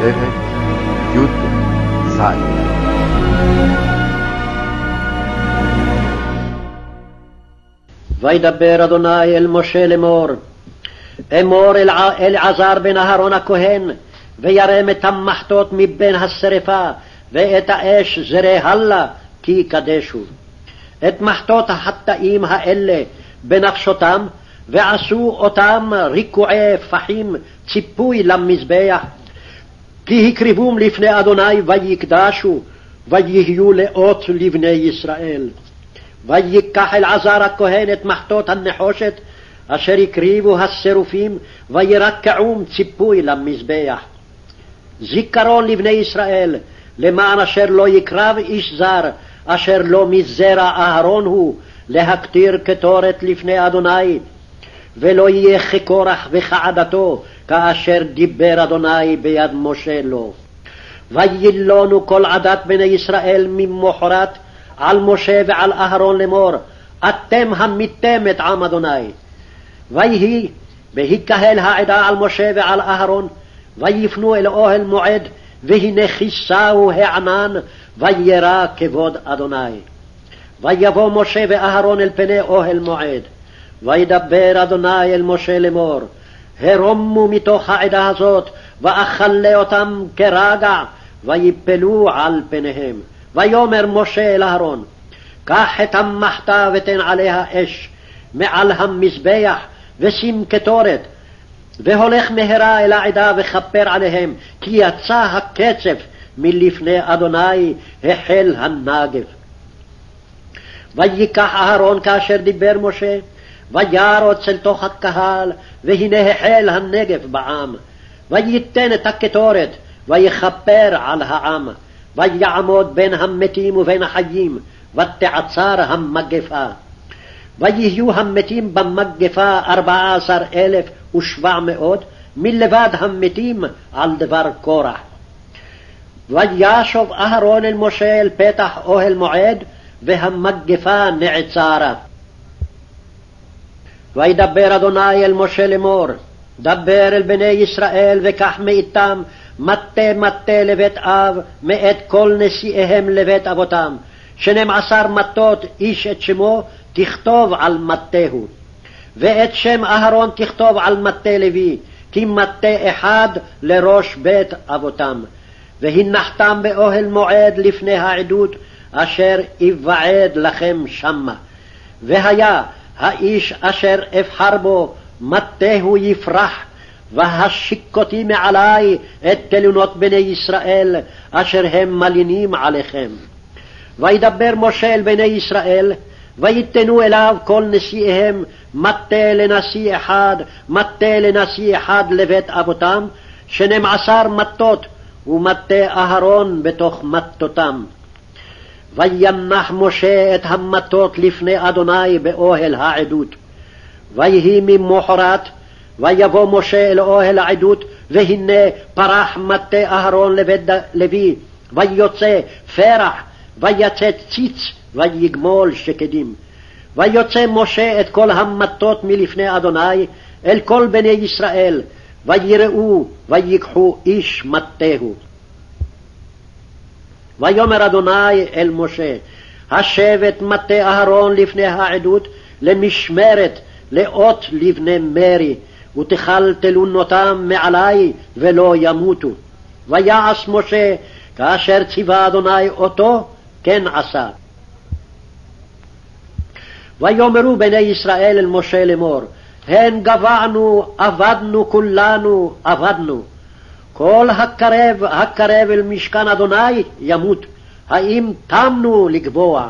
פרק י"ז. וידבר אדוני אל משה לאמור, אמור אל אלעזר בן אהרון הכהן, וירם את המחטות מבין השרפה, ואת האש זרי הלה, כי יקדשו. את מחטות החטאים האלה בנפשותם, ועשו אותם ריקועי פחים ציפוי למזבח, כי הקריבום לפני אדוני ויקדשו, ויהיו לאות לבני ישראל. ויקח אלעזר הכהן את מחטות הנחושת, אשר הקריבו השרופים, וירקעום ציפוי למזבח. זיכרון לבני ישראל, למען אשר לא יקרב איש זר, אשר לא מזרע אהרון הוא, להקטיר קטורת לפני אדוני, ולא יהיה כקורח וכעדתו, כאשר דיבר אדוני ביד משה לו. וילונו כל עדת בני ישראל ממחרת על משה ועל אהרון לאמור, אתם המיתם את עם אדוני. ויהי בהיקהל העדה על משה ועל אהרון, ויפנו אל אוהל מועד, והנה כיסהו הענן, וירא כבוד אדוני. ויבוא משה ואהרון אל פני אוהל מועד, וידבר אדוני אל משה לאמור, הרומו מתוך העדה הזאת, ואכלה אותם כרגע, ויפלו על פניהם. ויאמר משה אל אהרון, קח את המחתה ותן עליה אש מעל המזבח, ושים קטורת, והולך מהרה אל העדה וכפר עליהם, כי יצא הקצף מלפני אדוני, החל הנגב. ויקח אהרון כאשר דיבר משה, וירוץ אל תוך הקהל, והנה החל הנגב בעם. וייתן את הקטורת, ויכפר על העם, ויעמוד בין המתים ובין החיים, ותעצר המגפה. ויהיו המתים במגפה 14,700, מלבד המתים על דבר קורח. וישוב אהרון אל משה אל פתח אוהל מועד, והמגפה נעצרה. וידבר אדוני אל משה לאמור, דבר אל בני ישראל, וקח מאיתם מטה מטה לבית אב, מאת כל נשיאיהם לבית אבותם, 12 מטות, איש את שמו תכתוב על מטהו, ואת שם אהרון תכתוב על מטה לוי, כי מטה אחד לראש בית אבותם. והנחתם באוהל מועד לפני העדות, אשר יבעד לכם שמה. והיה האיש אשר אבחר בו, מטהו יפרח, והשיקותי מעלי את תלונות בני ישראל, אשר הם מלינים עליכם. וידבר משה אל בני ישראל, ויתנו אליו כל נשיאיהם מטה לנשיא אחד, מטה לנשיא אחד לבית אבותם, 12 מטות, ומטה אהרון בתוך מטותם. וינח משה את המטות לפני אדוני באוהל העדות. ויהי ממחרת, ויבוא משה אל אוהל העדות, והנה פרח מטה אהרון לבית לוי, ויוצא פרח, ויצא ציץ, ויגמול שקדים. ויוצא משה את כל המטות מלפני אדוני אל כל בני ישראל, ויראו ויקחו איש מטהו. ויאמר אדוני אל משה, השב את מטה אהרון לפני העדות למשמרת, לאות לבני מרי, ותחל תלונותם מעלי ולא ימותו. ויעש משה כאשר ציווה אדוני אותו, כן עשה. ויאמרו בני ישראל אל משה לאמור, הן גבענו, עבדנו כולנו, עבדנו. כל הקרב אל משכן אדוני ימות. האם תמנו לגבוע?